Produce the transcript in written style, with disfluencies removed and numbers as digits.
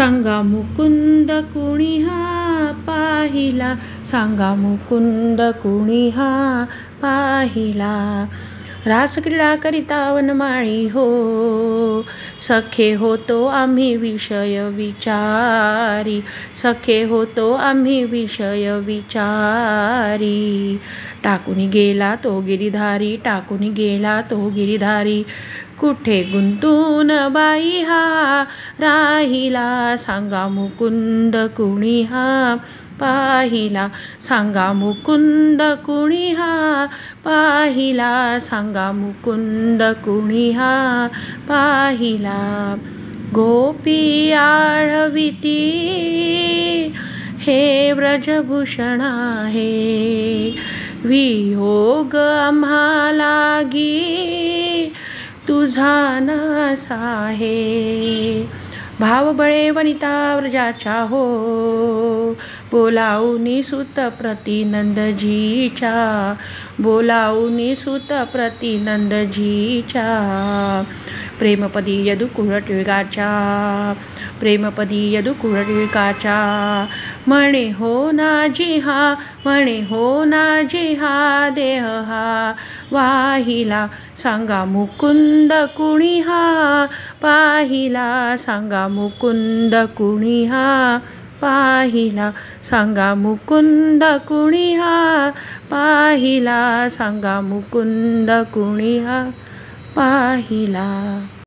सांगा मुकुंद कुणी हा पाहिला, सांगा मुकुंद कुणी हा पाहिला. रासक्रीडा करिता वनमाळी हो, सखे होतो आम्ही विषय विचारी, सखे होतो आम्ही विषय विचारी. टाकून गेला तो गिरीधारी, टाकून गेला तो गिरीधारी, कुठे गुंतून बाई हा राहिला. सांगा मुकुंद कुणी हा पाहिला, सांगा मुकुंद कुणी हा पाहिला, सांगा मुकुंद कुणी हा पाहिला. गोपी आळविती हे व्रजभूषण आहे, वियोग आम्हा लागी तुझा नास आहे. भावबळे वनिता व्रजाच्या हो, बोलावूनी सुत प्रति नंदजीच्या, बोलावूनी सुत प्रति नंदजीच्या. प्रेमपदी यदुकुळ टिळकाच्या, प्रेमपदी यदुकुळ टिळकाच्या, म्हणे हो नाजी हा, म्हणे हो नाजी हा देह हा वाहिला. सांगा मुकुंद कुणी हा पाहिला, सांगा मुकुंद कुणी हा पाहिला, सांगा मुकुंद कुणी हा पाहिला, सांगा मुकुंद कुणी हा पाहिला.